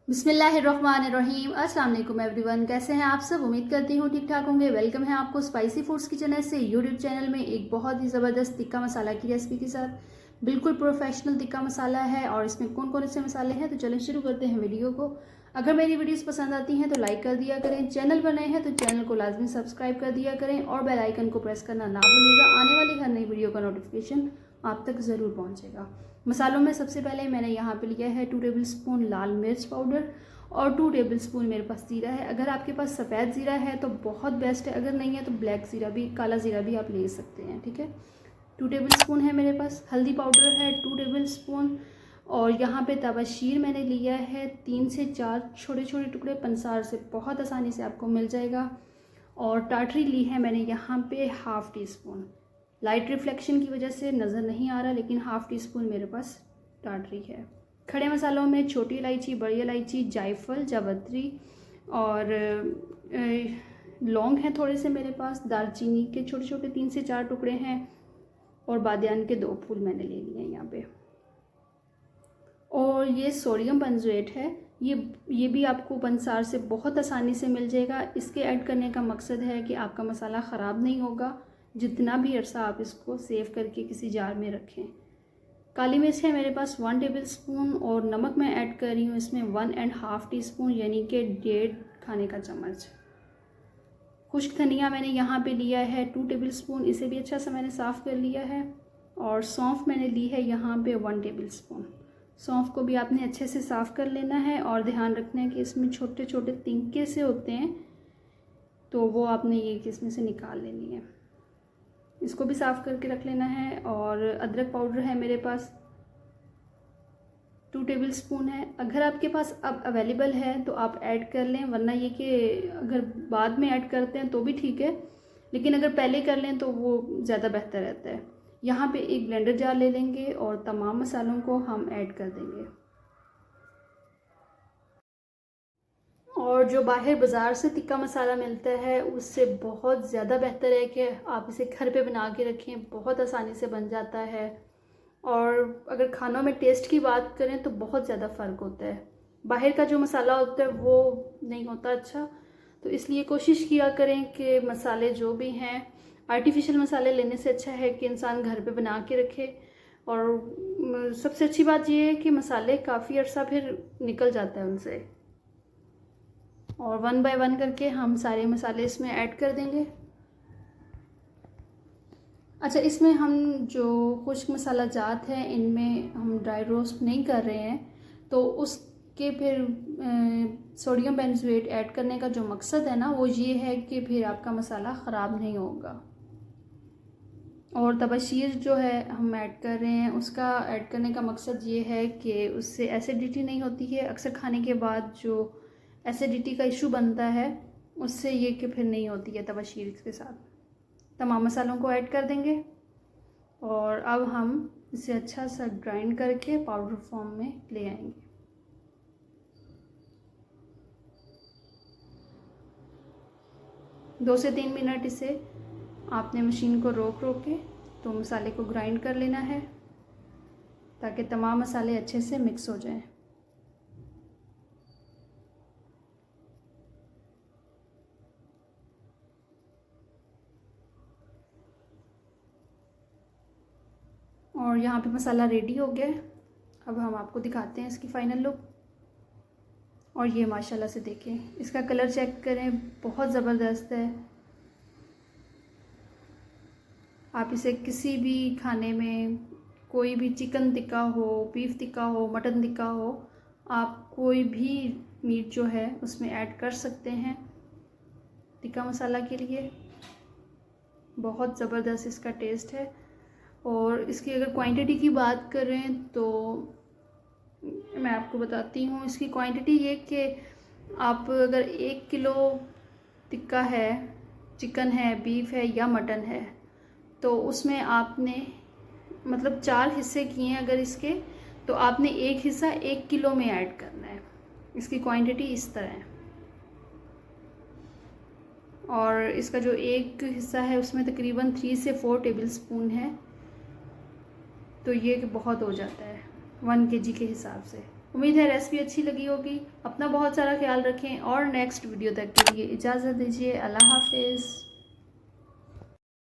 बिस्मिल्लाहिर्रहमानिर्रहीम। अस्सलाम वालेकुम एवरीवन, कैसे हैं आप सब। उम्मीद करती हूँ ठीक ठाक होंगे। वेलकम है आपको स्पाइसी फूड्स किचन से यूट्यूब चैनल में एक बहुत ही ज़बरदस्त टिक्का मसाला की रेसिपी के साथ। बिल्कुल प्रोफेशनल टिक्का मसाला है और इसमें कौन कौन से मसाले हैं, तो चलें शुरू करते हैं वीडियो को। अगर मेरी वीडियोस पसंद आती हैं तो लाइक कर दिया करें, चैनल पर नए हैं तो चैनल को लाजमी सब्सक्राइब कर दिया करें और बेल आइकन को प्रेस करना ना भूलिएगा। आने वाली हर नई वीडियो का नोटिफिकेशन आप तक ज़रूर पहुँचेगा। मसालों में सबसे पहले मैंने यहाँ पे लिया है 2 टेबल स्पून लाल मिर्च पाउडर और 2 टेबल स्पून मेरे पास ज़ीरा है। अगर आपके पास सफ़ेद ज़ीरा है तो बहुत बेस्ट है, अगर नहीं है तो ब्लैक ज़ीरा भी, काला ज़ीरा भी आप ले सकते हैं। ठीक है, 2 टेबल स्पून है मेरे पास। हल्दी पाउडर है 2 टेबल स्पून। और यहाँ पे तबशीर मैंने लिया है 3 से 4 छोटे छोटे टुकड़े, पंसार से बहुत आसानी से आपको मिल जाएगा। और टाटरी ली है मैंने यहाँ पे half tea spoon. Light reflection की वजह से नज़र नहीं आ रहा, लेकिन हाफ़ टी स्पून मेरे पास टाटरी है। खड़े मसालों में छोटी इलायची, बड़ी इलायची, जायफल, जावित्री और लौंग हैं थोड़े से मेरे पास। दालचीनी के छोटे छोटे 3 से 4 टुकड़े हैं और बादियान के 2 फूल मैंने ले लिए हैं यहाँ पे। और ये सोडियम बेंजोएट है, ये भी आपको पंसार से बहुत आसानी से मिल जाएगा। इसके ऐड करने का मकसद है कि आपका मसाला ख़राब नहीं होगा जितना भी अरसा आप इसको सेव करके किसी जार में रखें। काली मिर्च है मेरे पास 1 टेबल स्पून और नमक मैं ऐड कर रही हूँ इसमें 1.5 टीस्पून, यानी कि 1.5 खाने का चम्मच। खुश्क धनिया मैंने यहाँ पे लिया है 2 टेबल स्पून, इसे भी अच्छा सा मैंने साफ़ कर लिया है। और सौंफ मैंने ली है यहाँ पे 1 टेबल स्पून। सौंफ को भी आपने अच्छे से साफ़ कर लेना है और ध्यान रखना है कि इसमें छोटे छोटे तिनके से होते हैं, तो वो आपने ये इसमें से निकाल लेनी है। इसको भी साफ़ करके रख लेना है। और अदरक पाउडर है मेरे पास 2 टेबल स्पून है। अगर आपके पास अब अवेलेबल है तो आप ऐड कर लें, वरना ये कि अगर बाद में ऐड करते हैं तो भी ठीक है, लेकिन अगर पहले कर लें तो वो ज़्यादा बेहतर रहता है। यहाँ पे एक ब्लेंडर जार ले लेंगे और तमाम मसालों को हम ऐड कर देंगे। और जो बाहर बाज़ार से टिक्का मसाला मिलता है उससे बहुत ज़्यादा बेहतर है कि आप इसे घर पे बना के रखें, बहुत आसानी से बन जाता है। और अगर खानों में टेस्ट की बात करें तो बहुत ज़्यादा फ़र्क होता है। बाहर का जो मसाला होता है वो नहीं होता अच्छा, तो इसलिए कोशिश किया करें कि मसाले जो भी हैं, आर्टिफिशियल मसाले लेने से अच्छा है कि इंसान घर पे बना के रखे। और सबसे अच्छी बात ये है कि मसाले काफ़ी अर्सा फिर निकल जाता है उनसे। और 1 बाय 1 करके हम सारे मसाले इसमें ऐड कर देंगे। अच्छा, इसमें हम जो खुश्क मसाला जात है इनमें हम ड्राई रोस्ट नहीं कर रहे हैं, तो उसके फिर सोडियम बेंजोएट ऐड करने का जो मकसद है ना, वो ये है कि फिर आपका मसाला ख़राब नहीं होगा। और तबशीर जो है हम ऐड कर रहे हैं, उसका ऐड करने का मकसद ये है कि उससे एसिडिटी नहीं होती है। अक्सर खाने के बाद जो एसिडिटी का इशू बनता है उससे ये कि फिर नहीं होती है तबशीर के साथ। तमाम मसालों को ऐड कर देंगे और अब हम इसे अच्छा सा ग्राइंड करके पाउडर फॉर्म में ले आएंगे। दो से 3 मिनट इसे आपने मशीन को रोक के तो मसाले को ग्राइंड कर लेना है ताकि तमाम मसाले अच्छे से मिक्स हो जाएं। और यहाँ पे मसाला रेडी हो गया है। अब हम आपको दिखाते हैं इसकी फ़ाइनल लुक। और ये माशाल्लाह से देखें, इसका कलर चेक करें, बहुत ज़बरदस्त है। आप इसे किसी भी खाने में, कोई भी चिकन टिक्का हो, बीफ टिक्का हो, मटन टिक्का हो, आप कोई भी मीट जो है उसमें ऐड कर सकते हैं टिक्का मसाला के लिए। बहुत ज़बरदस्त इसका टेस्ट है। और इसकी अगर क्वांटिटी की बात करें तो मैं आपको बताती हूँ इसकी क्वांटिटी ये कि आप अगर 1 किलो टिक्का है, चिकन है, बीफ है या मटन है, तो उसमें आपने मतलब 4 हिस्से किए हैं अगर इसके, तो आपने एक हिस्सा 1 किलो में ऐड करना है। इसकी क्वांटिटी इस तरह है। और इसका जो एक हिस्सा है उसमें तकरीबन 3 से 4 टेबल स्पून है, तो ये बहुत हो जाता है 1 kg के हिसाब से। उम्मीद है रेसिपी अच्छी लगी होगी। अपना बहुत सारा ख्याल रखें और नेक्स्ट वीडियो तक के लिए इजाज़त दीजिए। अल्लाह हाफिज़।